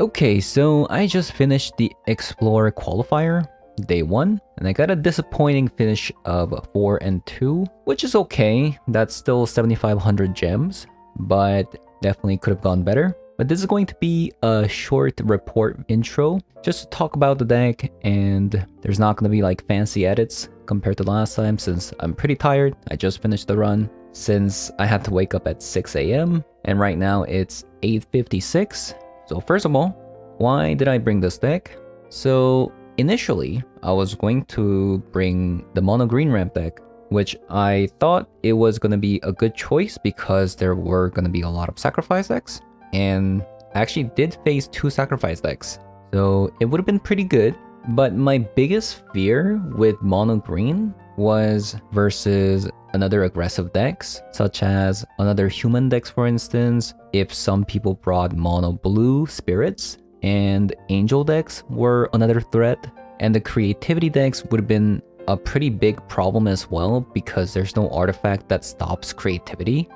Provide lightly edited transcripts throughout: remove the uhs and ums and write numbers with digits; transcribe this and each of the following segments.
Okay, so I just finished the Explorer Qualifier, day 1, and I got a disappointing finish of 4 and 2, which is okay. That's still 7,500 gems, but definitely could have gone better. But this is going to be a short report intro, just to talk about the deck, and there's not going to be like fancy edits compared to last time since I'm pretty tired. I just finished the run since I had to wake up at 6 a.m. and right now it's 8:56. So first of all, why did I bring this deck? So initially, I was going to bring the mono green ramp deck, which I thought it was going to be a good choice because there were going to be a lot of sacrifice decks. And I actually did face 2 sacrifice decks, so it would have been pretty good. But my biggest fear with mono green was versus another aggressive decks, such as another human decks, for instance. If some people brought mono blue spirits and angel decks were another threat, and the creativity decks would have been a pretty big problem as well because there's no artifact that stops creativity.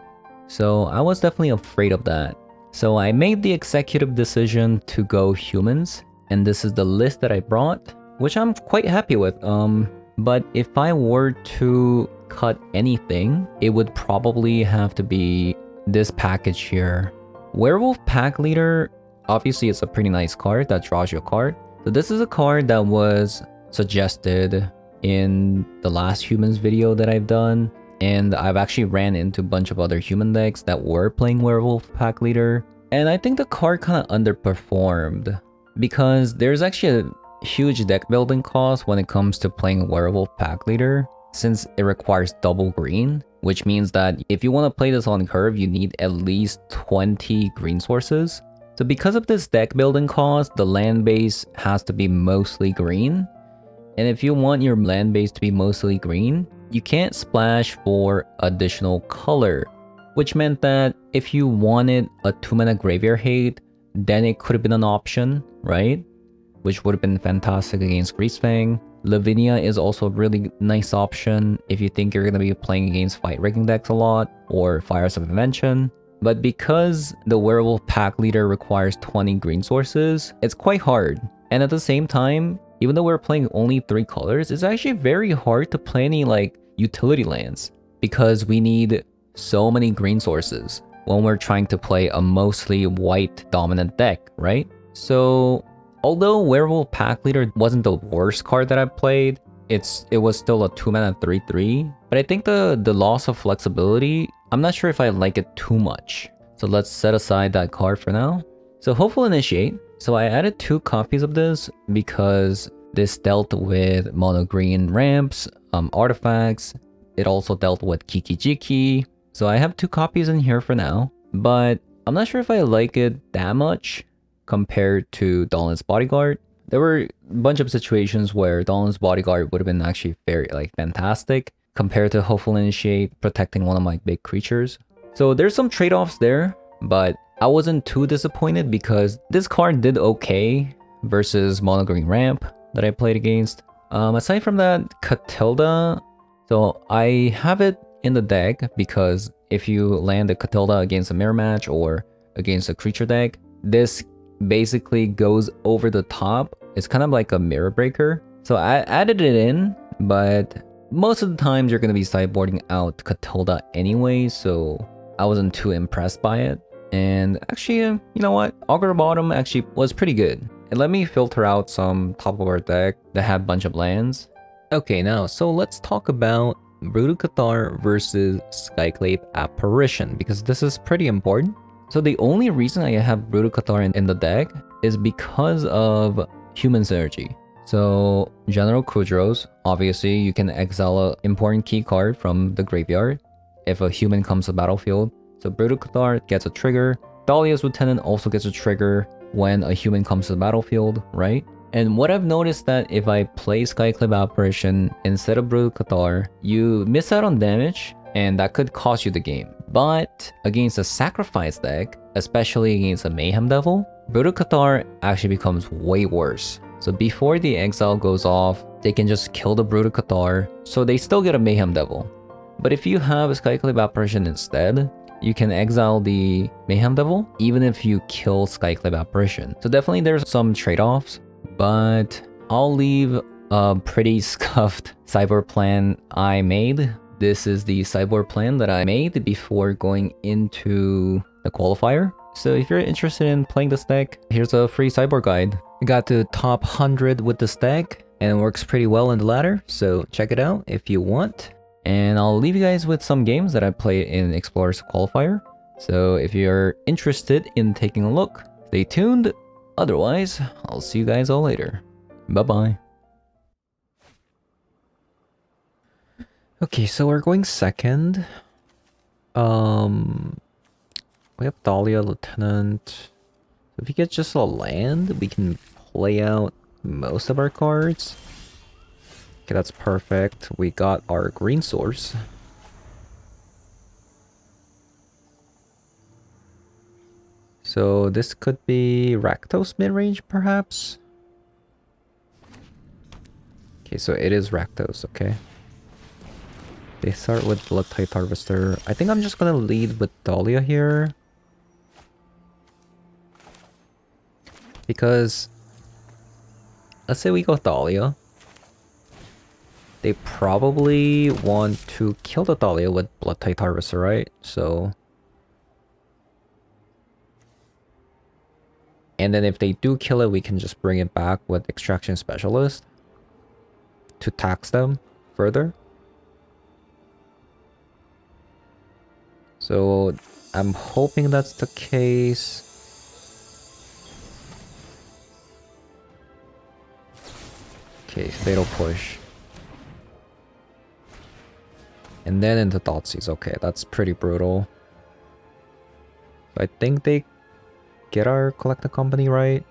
So I was definitely afraid of that. So I made the executive decision to go humans, and this is the list that I brought, which I'm quite happy with. But if I were to cut anything, it would probably have to be this package here. Werewolf Pack Leader, obviously it's a pretty nice card that draws you a card. So this is a card that was suggested in the last humans video that I've done, and I've actually ran into a bunch of other human decks that were playing Werewolf Pack Leader, and I think the card kind of underperformed because there's actually a huge deck building cost when it comes to playing Werewolf Pack Leader, since it requires double green, which means that if you want to play this on curve, you need at least 20 green sources. So because of this deck building cost, the land base has to be mostly green. And if you want your land base to be mostly green, you can't splash for additional color, which meant that if you wanted a 2-mana Graveyard Hate, then it could have been an option, right? Which would have been fantastic against Greasefang. Lavinia is also a really nice option if you think you're going to be playing against fight rigging decks a lot or Fires of Invention. But because the Werewolf Pack Leader requires 20 green sources, it's quite hard. And at the same time, even though we're playing only 3 colors, it's actually very hard to play any like utility lands because we need so many green sources when we're trying to play a mostly white dominant deck, right? So although Werewolf Pack Leader wasn't the worst card that I've played, it was still a 2-mana 3/3. But I think the loss of flexibility, I'm not sure if I like it too much. So let's set aside that card for now. So Hopeful Initiate. So I added 2 copies of this because this dealt with mono green ramps, artifacts. It also dealt with Kiki Jiki. So I have 2 copies in here for now, but I'm not sure if I like it that much compared to Dawnless Bodyguard. There were a bunch of situations where Dawnless Bodyguard would have been actually very fantastic compared to Hopeful Initiate protecting one of my big creatures. So there's some trade-offs there, but I wasn't too disappointed because this card did okay versus Mono Green Ramp that I played against. Aside from that, Katilda, so I have it in the deck because if you land a Katilda against a mirror match or against a creature deck, this basically goes over the top. It's kind of like a mirror breaker. So I added it in, but most of the times you're going to be sideboarding out Katilda anyway, so I wasn't too impressed by it. And actually, you know what? Augur Bottom actually was pretty good. It let me filter out some top of our deck that had a bunch of lands. Okay, now, so let's talk about Brooded Cathar versus Skyclave Apparition, because this is pretty important. So the only reason I have Brooded Cathar in the deck is because of human synergy. So General Kudros, obviously you can exile an important key card from the graveyard if a human comes to the battlefield. So Brooded Cathar gets a trigger. Dahlia's Lieutenant also gets a trigger when a human comes to the battlefield, right? And what I've noticed that if I play Skyclave Apparition instead of Brooded Cathar, you miss out on damage and that could cost you the game. But against a sacrifice deck, especially against a Mayhem Devil, Brooded Cathar actually becomes way worse. So before the exile goes off, they can just kill the Brooded Cathar, so they still get a Mayhem Devil. But if you have a Skyclave Apparition instead, you can exile the Mayhem Devil even if you kill Skyclave Apparition. So definitely there's some trade-offs, but I'll leave a pretty scuffed sideboard plan I made. This is the sideboard plan that I made before going into the qualifier. So if you're interested in playing this deck, here's a free sideboard guide. I got to top 100 with this deck and it works pretty well in the ladder, so check it out if you want. And I'll leave you guys with some games that I play in Explorer's Qualifier. So if you're interested in taking a look, stay tuned. Otherwise, I'll see you guys all later. Bye-bye. Okay, so we're going second. We have Dahlia, Lieutenant. If we get just a land, we can play out most of our cards. Okay, that's perfect. We got our green source. So this could be Rakdos mid-range, perhaps? Okay, so it is Rakdos, okay. They start with Blood Tide Harvester. I think I'm just gonna lead with Dahlia here. Because let's say we go Dahlia. They probably want to kill the Dahlia with Blood Tide Harvester, right? So... and then if they do kill it, we can just bring it back with Extraction Specialist to tax them further. So I'm hoping that's the case. Okay, Fatal Push. And then into Thoughtseize. Okay, that's pretty brutal. So I think they get our Collect the Company right.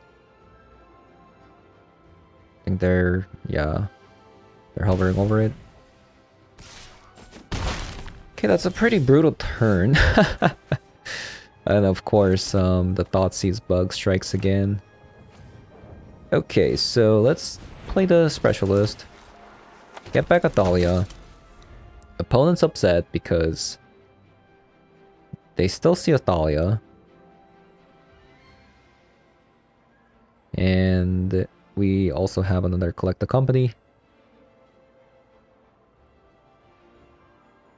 I think they're, yeah, they're hovering over it. Okay, that's a pretty brutal turn. And of course, the Thoughtseize bug strikes again. Okay, so let's play the Specialist. Get back a Dahlia. Opponent's upset because they still see a Dahlia. And we also have another Collect the Company.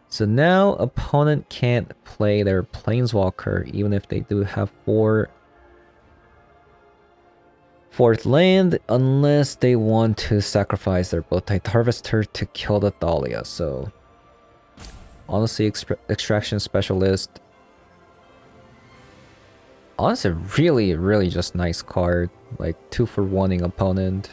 So now opponent can't play their Planeswalker even if they do have fourth land unless they want to sacrifice their Blood Tide Harvester to kill the Dahlia. So honestly, Extraction Specialist, honestly, really just nice card. Like 2-for-1ing opponent.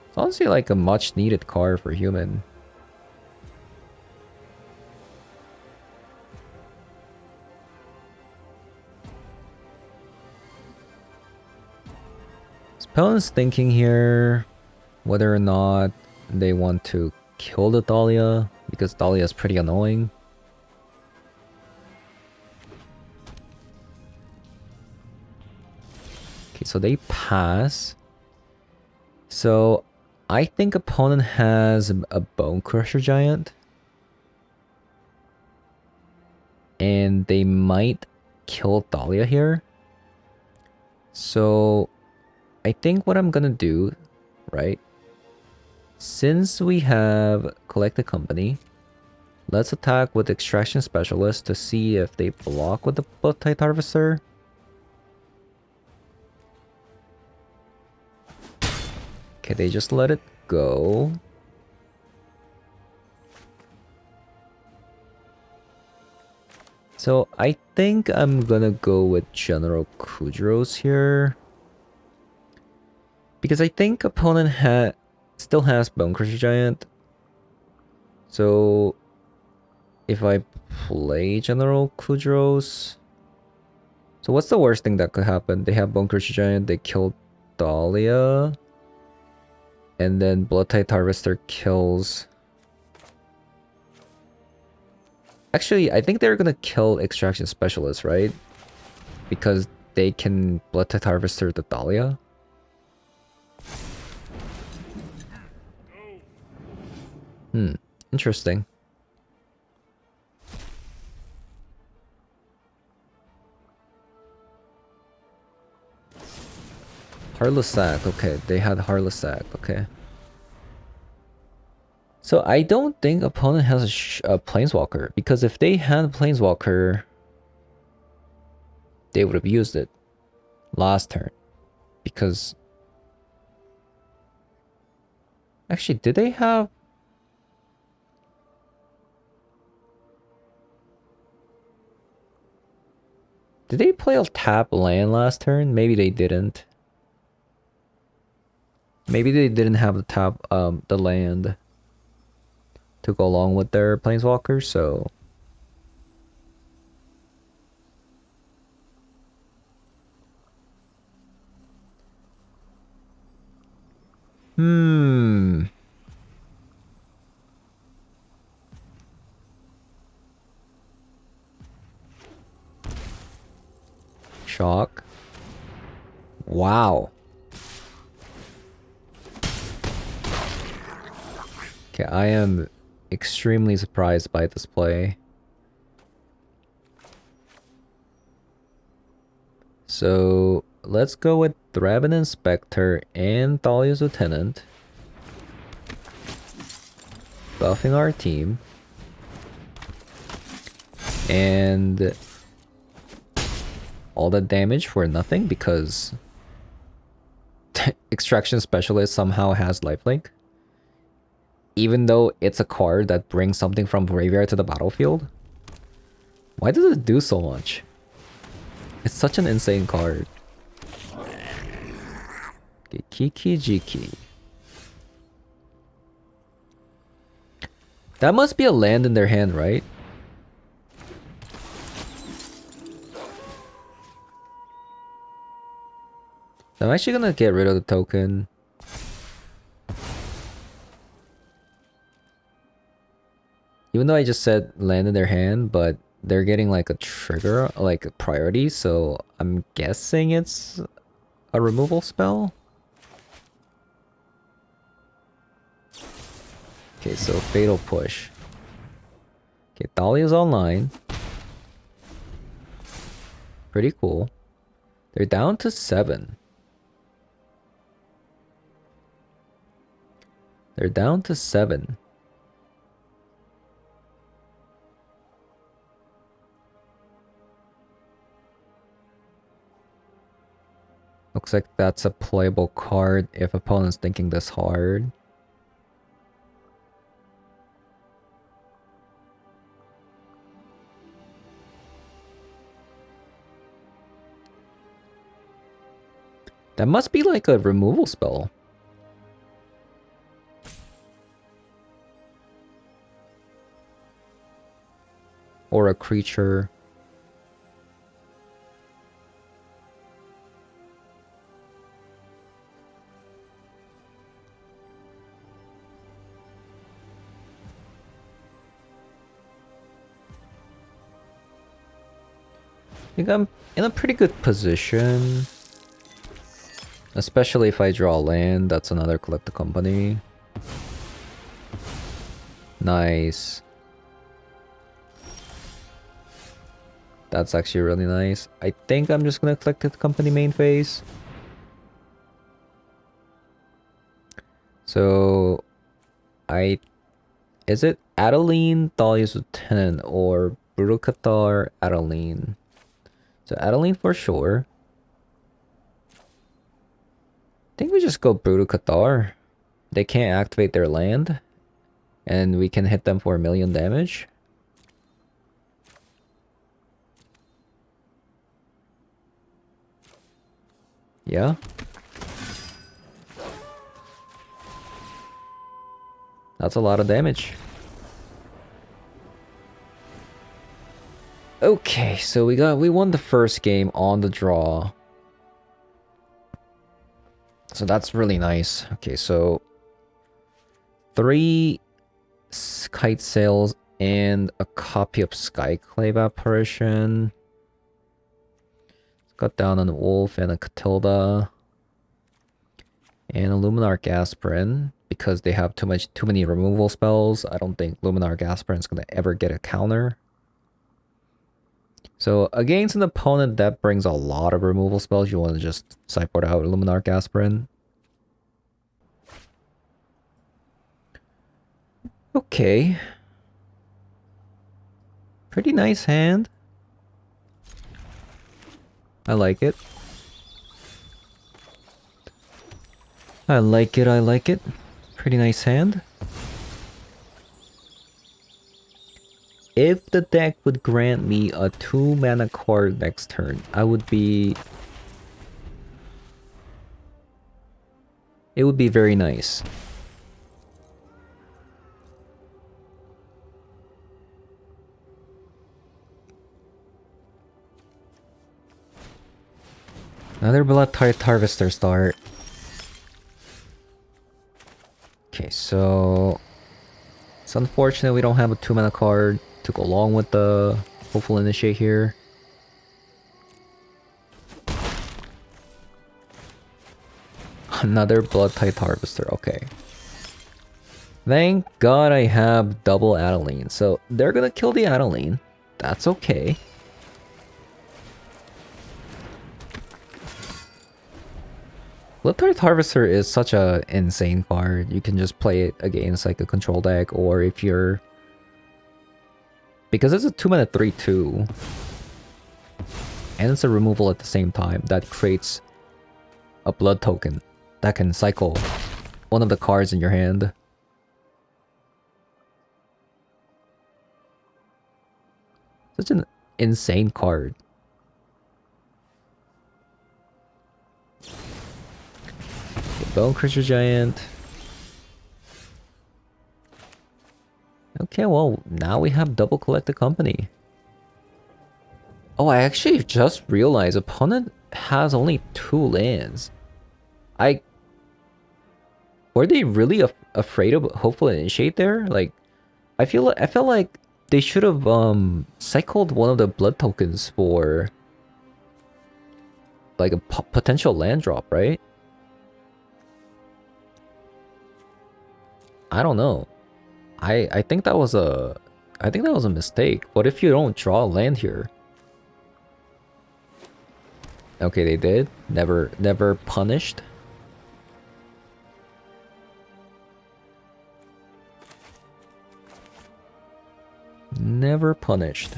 It's honestly like a much needed card for human. Opponent's thinking here whether or not they want to kill the Dahlia, because Dahlia is pretty annoying. Okay, so they pass. So I think opponent has a Bone Crusher Giant. And they might kill Dahlia here. So I think what I'm gonna do, right? Since we have Collect the Company, let's attack with Extraction Specialist to see if they block with the Blood Tide Harvester. Okay, they just let it go. So I think I'm gonna go with General Kudros here. Because I think opponent still has Bone Crusher Giant. So if I play General Kudros... so what's the worst thing that could happen? They have Bone Crusher Giant, they kill Dahlia. And then Blood Tide Harvester kills... actually, I think they're gonna kill Extraction Specialist, right? Because they can Blood Tide Harvester the Dahlia. Interesting. Heartless Sack, okay. They had Heartless Sack, okay. So I don't think opponent has a Planeswalker, because if they had Planeswalker, they would have used it last turn. Because... Actually, did they have... Did they play a tap land last turn? Maybe they didn't. Maybe they didn't have the tap, the land to go along with their Planeswalker, so... Shock. Wow. Okay, I am extremely surprised by this play. So, let's go with Thraben Inspector and Thalia's Lieutenant. Buffing our team. And... all that damage for nothing because... Extraction Specialist somehow has lifelink. Even though it's a card that brings something from graveyard to the battlefield. Why does it do so much? It's such an insane card. Okay, Kiki Jiki. That must be a land in their hand, right? I'm actually gonna get rid of the token. Even though I just said land in their hand, but they're getting like a trigger, like a priority, so I'm guessing it's a removal spell. Okay, so Fatal Push. Okay, Thalia's online. Pretty cool. They're down to 7. They're down to 7. Looks like that's a playable card if opponent's thinking this hard. That must be like a removal spell. Or a creature. I think I'm in a pretty good position. Especially if I draw land, that's another collector company. Nice. That's actually really nice. I think I'm just gonna collect the company main phase. So... Is it Adeline, Thalia's Lieutenant, or Brutal Cathar, Adeline? So Adeline for sure. I think we just go Brutal Cathar. They can't activate their land. And we can hit them for 1,000,000 damage. Yeah. That's a lot of damage. Okay, so we won the first game on the draw. So that's really nice. Okay, so 3 kite sails and a copy of Skyclave apparition. Got down on a wolf and a Katilda. And a Luminarch Aspirin, because they have too many removal spells. I don't think Luminarch Aspirin is gonna ever get a counter. So against an opponent that brings a lot of removal spells, you want to just sideboard out Luminarch Aspirin. Okay. Pretty nice hand. I like it. I like it, I like it. Pretty nice hand. If the deck would grant me a 2-mana card next turn, I would be... It would be very nice. Another Blood Tide Harvester start. Okay, so... It's unfortunate we don't have a 2-mana card to go along with the Hopeful Initiate here. Another Blood Tide Harvester, okay. Thank God I have double Adeline. So they're gonna kill the Adeline. That's okay. Blood Tide Harvester is such a insane card. You can just play it against like a control deck, or if you're... Because it's a 2-mana 3/2. And it's a removal at the same time. That creates a blood token that can cycle one of the cards in your hand. Such an insane card. Okay, Bone Crusher Giant. Okay, well, now we have double Collected Company. Oh, I actually just realized opponent has only 2 lands. Were they really afraid of Hopeful Initiate there? Like, I felt like they should have cycled one of the blood tokens for like a potential land drop, right? I don't know. I think that was a mistake. What if you don't draw a land here? Okay, they did. Never punished. Never punished.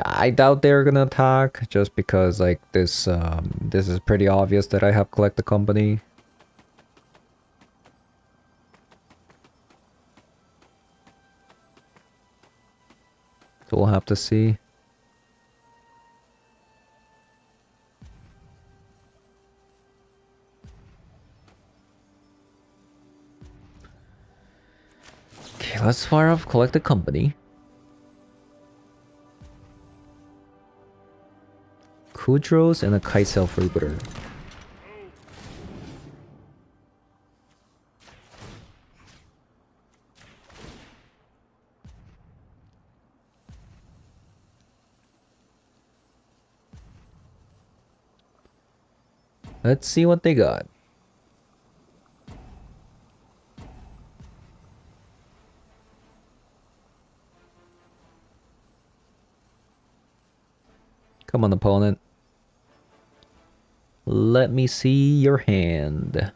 I doubt they're gonna attack just because like this is pretty obvious that I have Collected Company. So we'll have to see. Okay, let's fire off Collected Company. Kudros and a Kitesail Freebooter. Let's see what they got. Come on, opponent. Let me see your hand.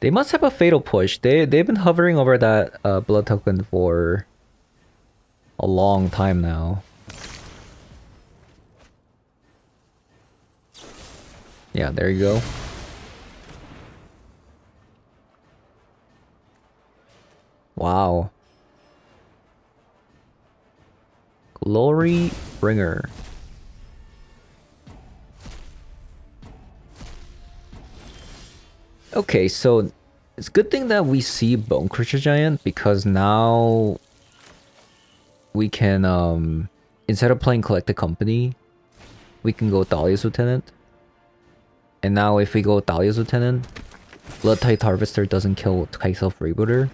They must have a Fatal Push. They've been hovering over that blood token for a long time now. Yeah, there you go. Wow. Glory Bringer. Okay, so it's a good thing that we see Bone Crusher Giant, because now we can, instead of playing Collect the Company, we can go Dahlia's Lieutenant. And now if we go Dahlia's Lieutenant, Blood Tide Harvester doesn't kill Kai'Sa Freebooter.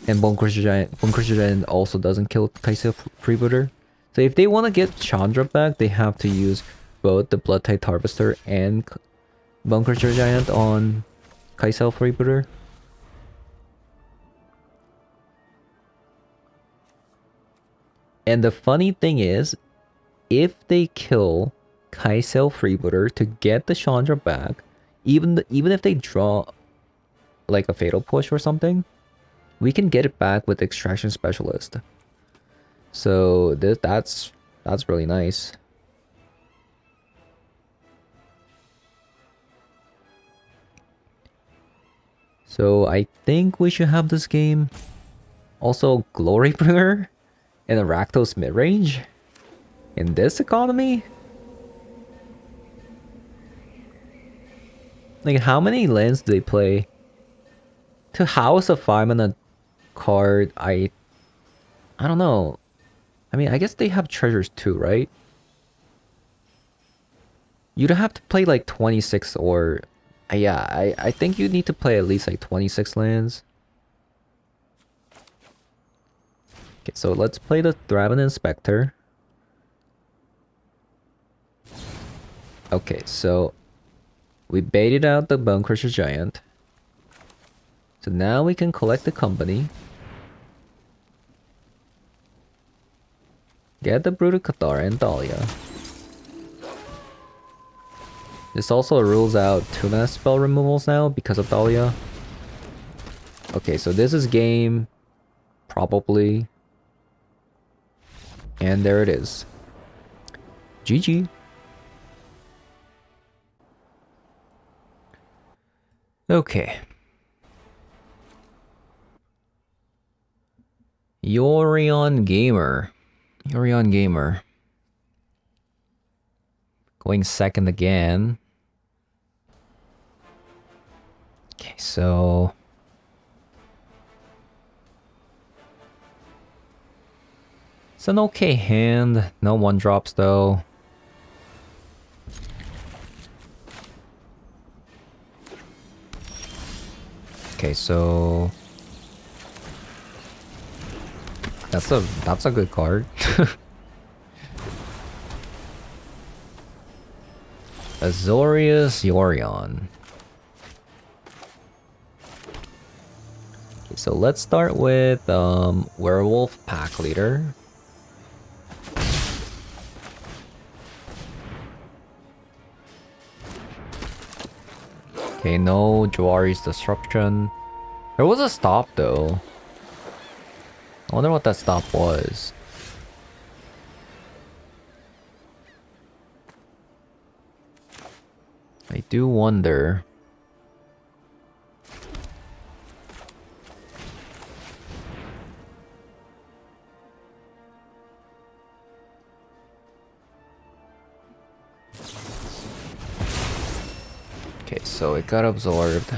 And Bone Crusher Giant also doesn't kill Kai'Sa Freebooter. So if they want to get Chandra back, they have to use both the Blood Tide Harvester and Bone Crusher Giant on Kai'Sa Freebooter. And the funny thing is, if they kill Kai'Sa Freebooter to get the Chandra back, even if they draw like a Fatal Push or something, we can get it back with Extraction Specialist. So that's really nice. So I think we should have this game. Also, Glorybringer and a Rakdos mid-range in this economy? Like, how many lands do they play? To house a 5-mana card, I don't know. I mean, I guess they have treasures too, right? You'd have to play like 26 or... yeah, I think you need to play at least like 26 lands. Okay, so let's play the Thraben Inspector. Okay, so we baited out the Bone Crusher Giant. So now we can collect the company. Get the Brooded Cathar and Dahlia. This also rules out 2-mana spell removals now because of Dahlia. Okay, so this is game. Probably. And there it is. GG. Okay. Yorion Gamer. Going second again. Okay, so... it's an okay hand. No 1-drops though. Okay, so... that's a good card. Azorius Yorion. Okay, so let's start with Werewolf Pack Leader. Okay, no Jawari's Disruption. There was a stop though. I wonder what that stop was. I do wonder. Okay, so it got absorbed.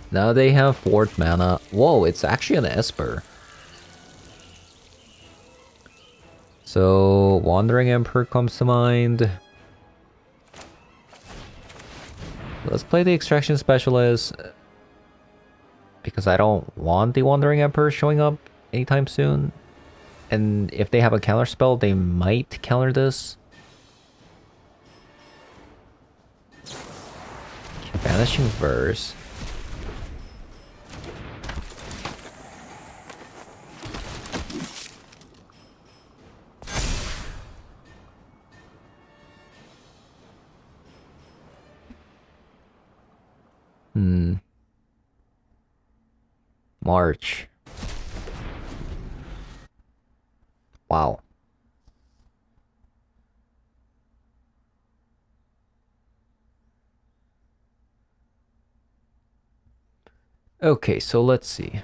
Now they have 4th mana. Whoa, it's actually an Esper. So, Wandering Emperor comes to mind. Let's play the Extraction Specialist. Because I don't want the Wandering Emperor showing up anytime soon. And if they have a counter spell, they might counter this. Vanishing Verse. March. Wow. Okay, so let's see.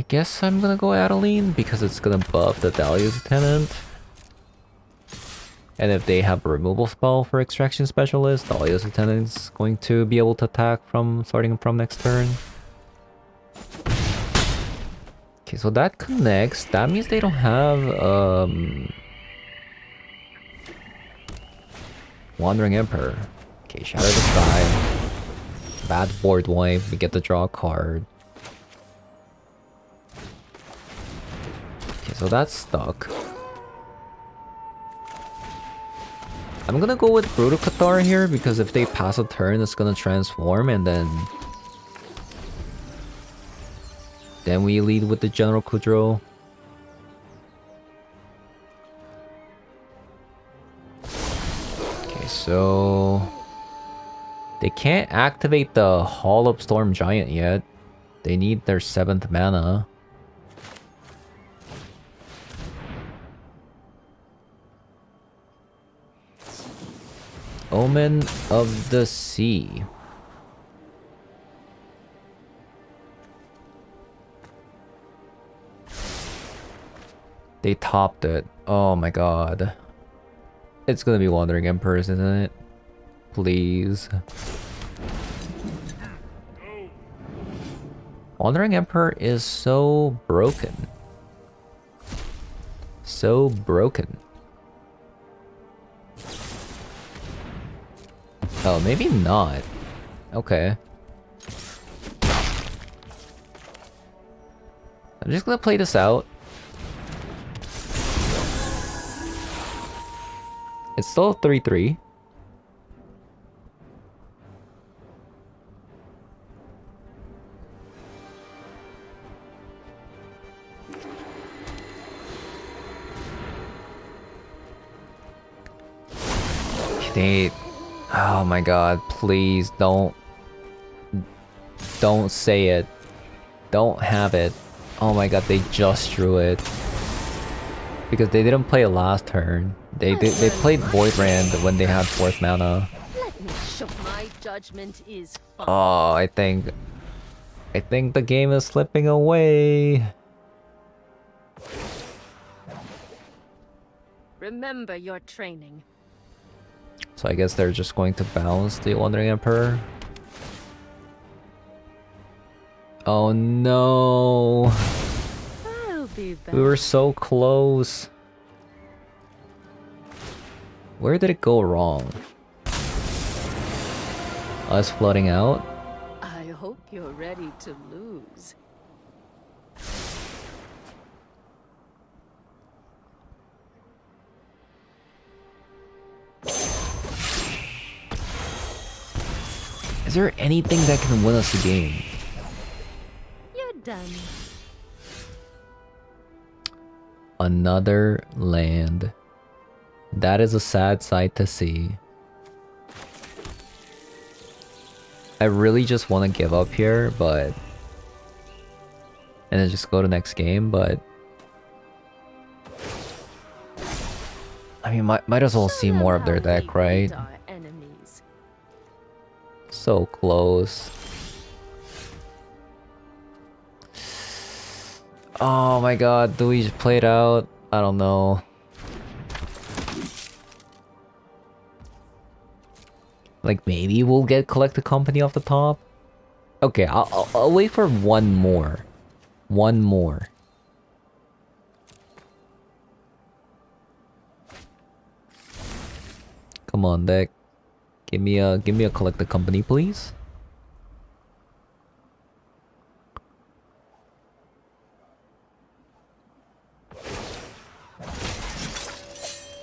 I guess I'm gonna go Adeline because it's gonna buff the Dahlia's Lieutenant. And if they have a removal spell for Extraction Specialist, Dahlia's Lieutenant is going to be able to attack from starting from next turn. Okay, so that connects. That means they don't have Wandering Emperor. Okay, Shatter the Sky. Bad board wipe. We get to draw a card. Okay, so that's stuck. I'm gonna go with Brutal Cathar here because if they pass a turn, it's gonna transform and then we lead with the General Kudro. Okay, so they can't activate the Hall of Storm Giant yet. They need their 7th mana. Omen of the Sea. They topped it. Oh my god. It's gonna be Wandering Emperors, isn't it? Please. Wandering Emperor is so broken. So broken. Oh, maybe not. Okay. I'm just gonna play this out. It's still 3-3. Oh my god, please don't say it. Don't have it. Oh my god, they just drew it. Because they didn't play it last turn. They played Voidbrand when they had 4th mana. Let me show my judgment is fine. Oh, I think the game is slipping away. Remember your training. So I guess they're just going to bounce the Wandering Emperor. Oh no. I'll be back. We were so close. Where did it go wrong? Us flooding out? I hope you're ready to lose. Is there anything that can win us a game? You're done. Another land. That is a sad sight to see. I really just want to give up here, but... and then just go to next game, but... I mean, might as well see more of their deck, right? So close. Oh my god, do we just play it out? I don't know. Like maybe we'll get Collected Company off the top? Okay, I'll wait for one more. One more. Come on, deck. Give me a Collected Company, please.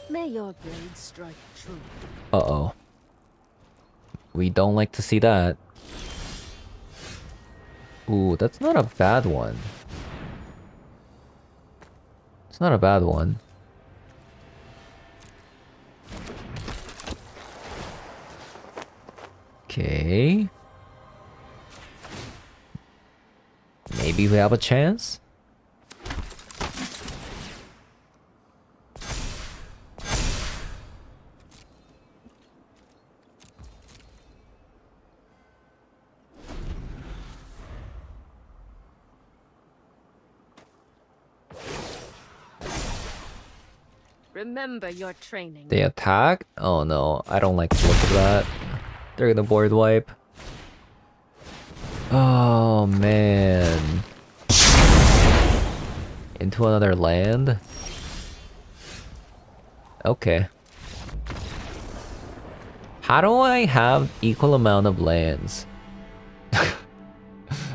May your blade strike true. Uh-oh. We don't like to see that. Ooh, that's not a bad one. It's not a bad one. Okay. Maybe we have a chance? Remember your training. They attack? Oh no, I don't like the look of that. They're gonna board wipe. Oh man. Into another land? Okay. How do I have equal amount of lands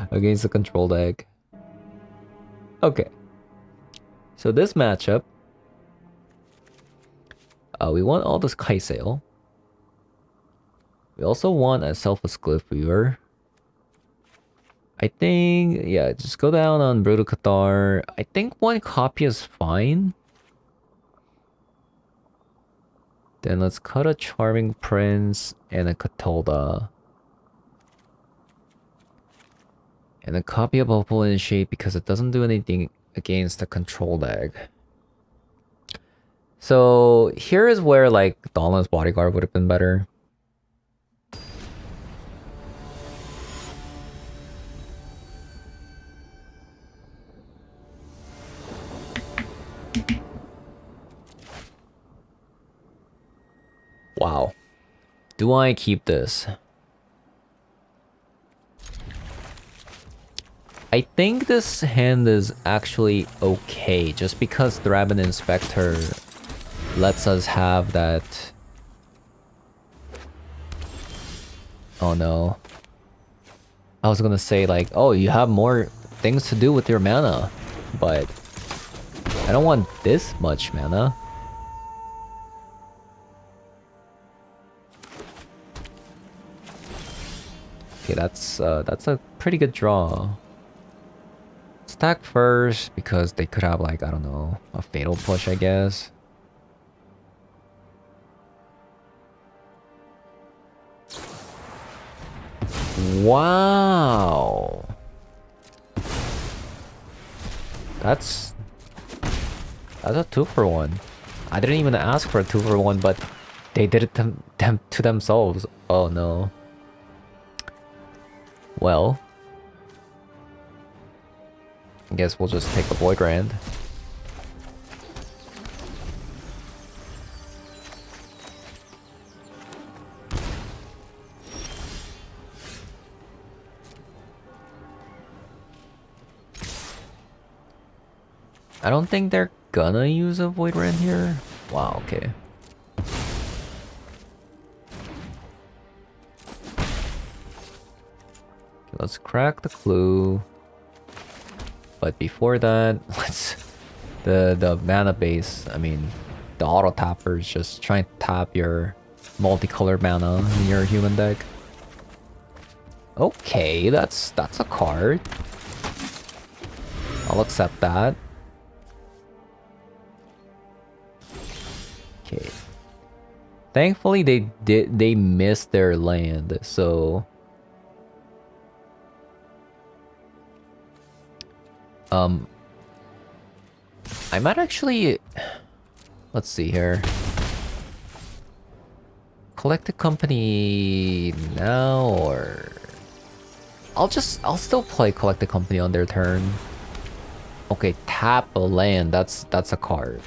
against the control deck? Okay. So this matchup, we want all this Kaisel. We also want a Selfless Glyph Weaver. I think, yeah, just go down on Brutal Cathar. I think one copy is fine. Then let's cut a Charming Prince and a Katilda. And a copy of Opal in shape because it doesn't do anything against the control deck. So here is where like Dawnless Bodyguard would have been better. Wow. Do I keep this? I think this hand is actually okay, just because Thraben Inspector lets us have that... Oh no. I was gonna say like, oh, you have more things to do with your mana, but I don't want this much mana. Okay, that's a pretty good draw. Stack first because they could have like, I don't know, a fatal push, I guess. Wow. That's a 2-for-1. I didn't even ask for a 2-for-1, but they did it to themselves. Oh no. Well, I guess we'll just take the Void Rand. I don't think they're gonna use a Void Rand here. Wow, okay. Let's crack the clue. But before that, let's the mana base, I mean the auto tapper is just trying to tap your multicolored mana in your human deck. Okay, that's a card. I'll accept that. Okay. Thankfully they missed their land, so I might actually, let's see here. Collect a company now, or I'll still play Collect a Company on their turn. Okay, tap a land, that's a card.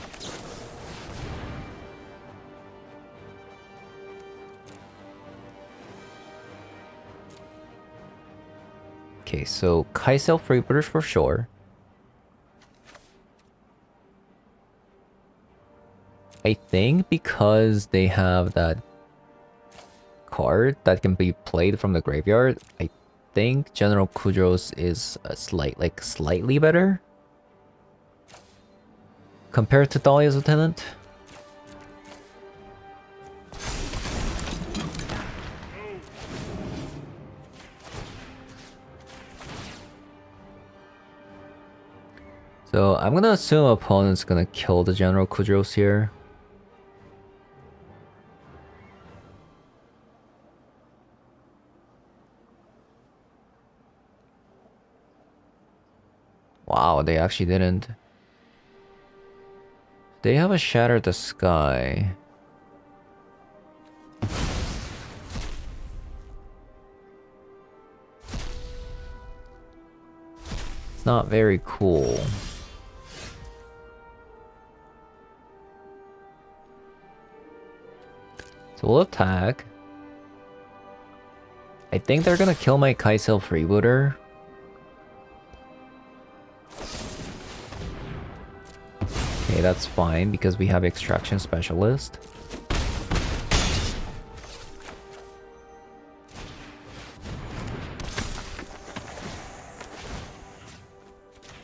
Okay, so Kaisel Freebooters for sure. I think because they have that card that can be played from the graveyard, I think General Kudros is a slightly better compared to Dahlia's Lieutenant. So I'm gonna assume opponent's gonna kill the General Kudros here. Wow, they actually didn't. They have a Shatter the Sky. It's not very cool. So we'll attack. I think they're gonna kill my Kaisel Freebooter. Okay, that's fine because we have Extraction Specialist.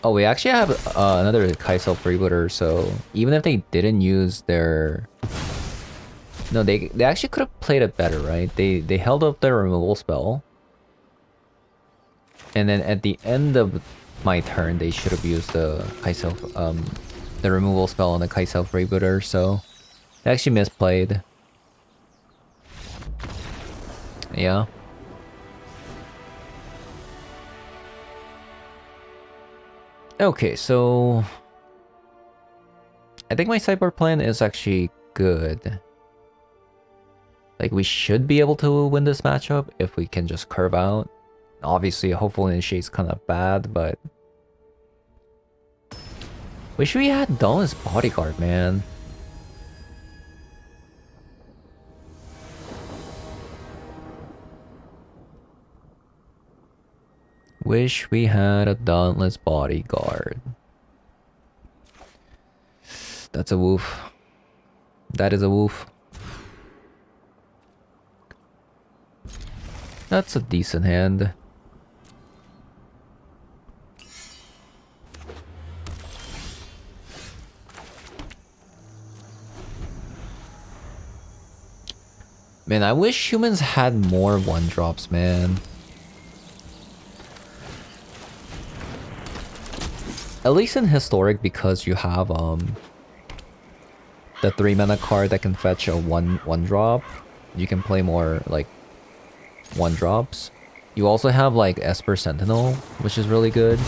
Oh, we actually have another Kaisel Freebooter, so even if they didn't use their... No, they actually could have played it better, right? They held up their removal spell. And then at the end of my turn, they should have used the Kaisel, the removal spell on the Kaisel Freebooter, so they actually misplayed. Yeah. Okay, so I think my sideboard plan is actually good. Like, we should be able to win this matchup if we can just curve out. Obviously, hopefully Initiate's kind of bad, but... Wish we had Dauntless Bodyguard, man. Wish we had a Dauntless Bodyguard. That's a woof. That is a woof. That's a decent hand. Man, I wish humans had more 1-drops, man. At least in Historic, because you have the 3-mana card that can fetch a 1-drop. You can play more like 1-drops. You also have like Esper Sentinel, which is really good.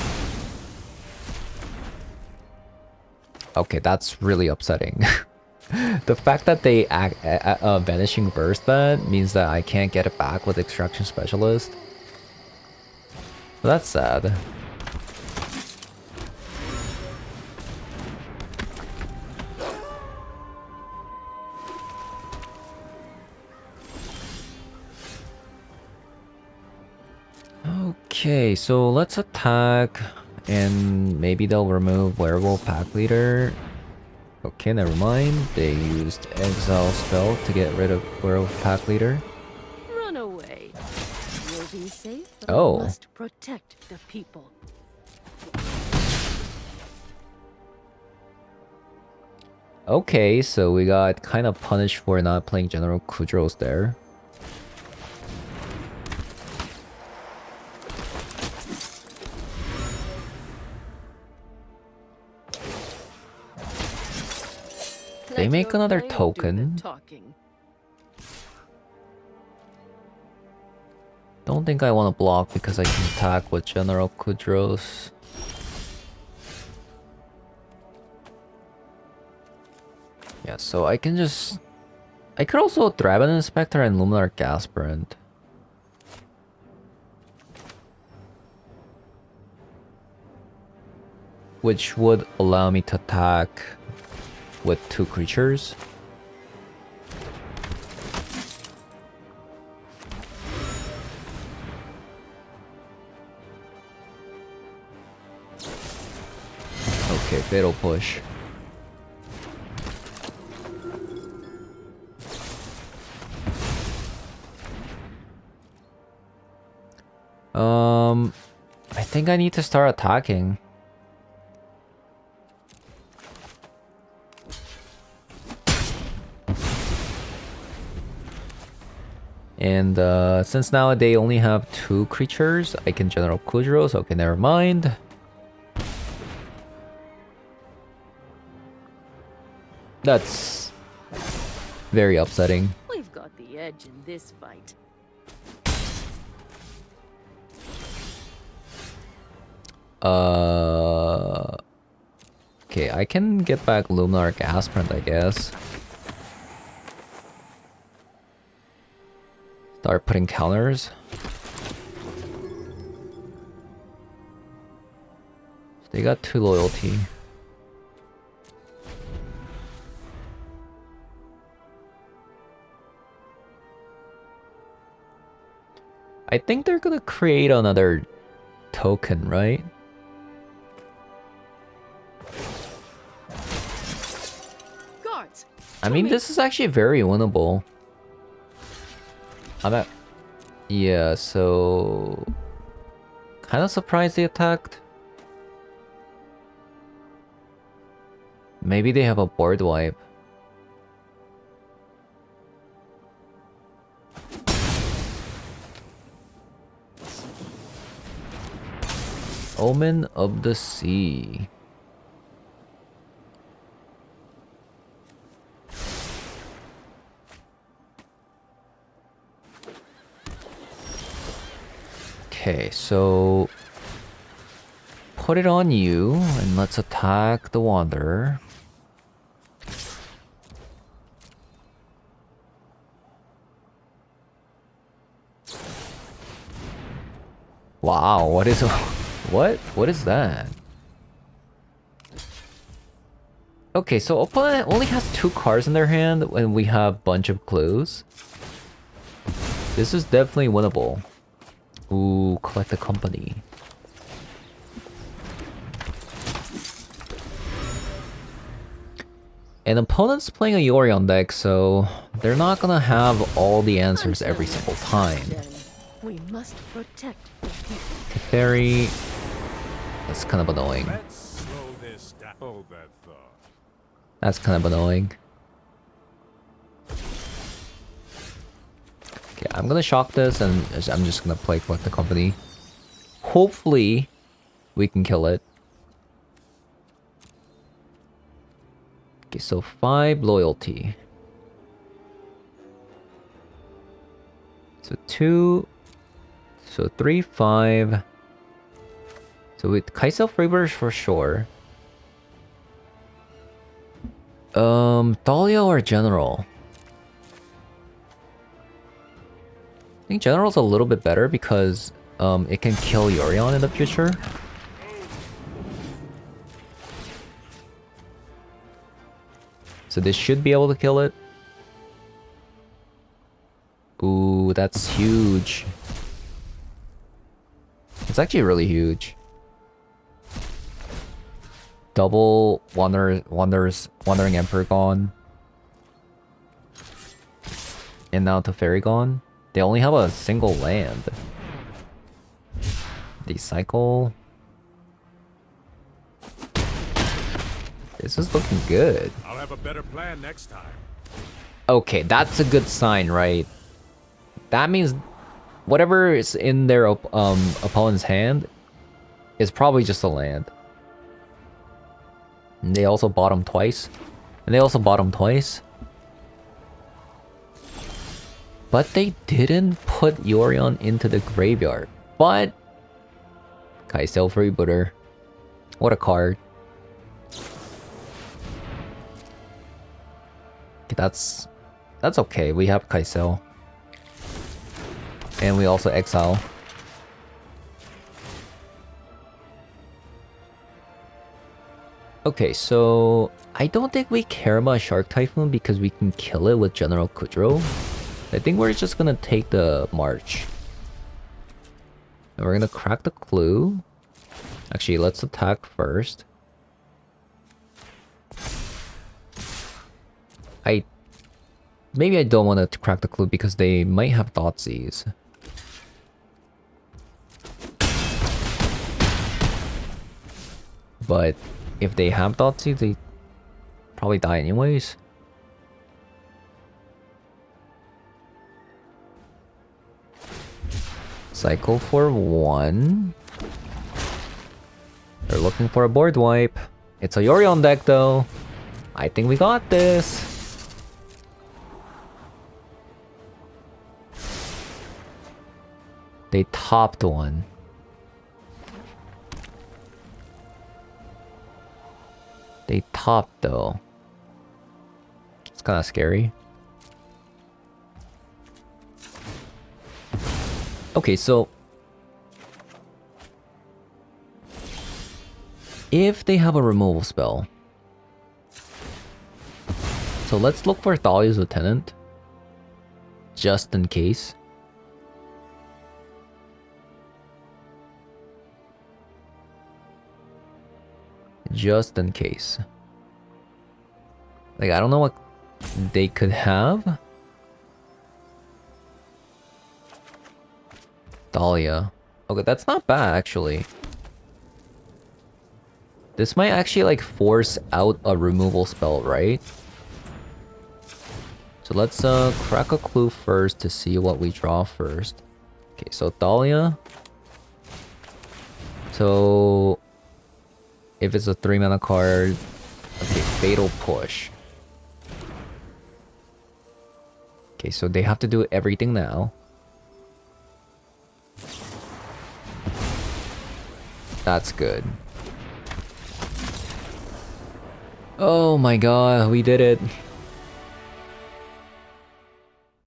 Okay, that's really upsetting. The fact that they Vanishing Burst that means that I can't get it back with Extraction Specialist. That's sad. Okay, so let's attack, and maybe they'll remove Werewolf Pack Leader. Okay, never mind. They used Exile spell to get rid of Werewolf Pack Leader. Run away. You'll be safe, but Oh. we must protect the people. Okay, so we got kind of punished for not playing General Kudros there. They make another token. Don't think I want to block because I can attack with General Kudros. Yeah, so I can just... I could also Dragon Inspector and Luminar Gasprint. Which would allow me to attack with 2 creatures. Okay, Fatal Push. I think I need to start attacking. And since now they only have 2 creatures, I can General Kudros. Okay, never mind. That's very upsetting. We've got the edge in this fight. Okay, I can get back Luminar Gasprint, I guess. Start putting counters. They got 2 loyalty. I think they're gonna create another token, right? Guards. I mean, this is actually very winnable. I'm at... Yeah, so... Kind of surprised they attacked. Maybe they have a board wipe. Omen of the Sea. Okay, so put it on you and let's attack the Wanderer. Wow, what is what is that? Okay, so opponent only has 2 cards in their hand and we have a bunch of clues. This is definitely winnable. Ooh, collect the company. And opponent's playing a Yorion deck, so they're not gonna have all the answers every single time. We must protect the people. Cathar, that's kind of annoying. Let's slow this down. Hold that thought. That's kind of annoying. Okay, I'm gonna shock this and I'm just gonna play collect the company. Hopefully, we can kill it. Okay, so 5 loyalty. So 2. So 3, 5. So with Kaisel Freebirds for sure. Dahlia or General? I think General's a little bit better because it can kill Yorion in the future. So this should be able to kill it. Ooh, that's huge. It's actually really huge. Double Wandering Emperor gone. And now Teferi gone. They only have a single land. They cycle. This is looking good. I'll have a better plan next time. Okay, that's a good sign, right? That means whatever is in their opponent's hand is probably just a land. And they also bottom twice. But they didn't put Yorion into the graveyard. But Kaisel Freebooter. What a card. Okay, that's okay. We have Kaisel. And we also exile. Okay, so I don't think we care about Shark Typhoon because we can kill it with General Kudro. I think we're just gonna take the March. And we're gonna crack the clue. Actually, let's attack first. Maybe I don't want to crack the clue because they might have Thoughtseize. But if they have Thoughtseize, they probably die anyways. Cycle for 1. They're looking for a board wipe. It's a Yorion deck though. I think we got this. They topped one. They topped though. It's kind of scary. Okay, so if they have a removal spell, so let's look for Thalia's Lieutenant, just in case. Just in case. Like, I don't know what they could have. Dahlia. Okay, that's not bad, actually. This might actually, like, force out a removal spell, right? So let's crack a clue first to see what we draw first. Okay, so Dahlia. So if it's a 3-mana card, okay, Fatal Push. Okay, so they have to do everything now. That's good. Oh my god, we did it.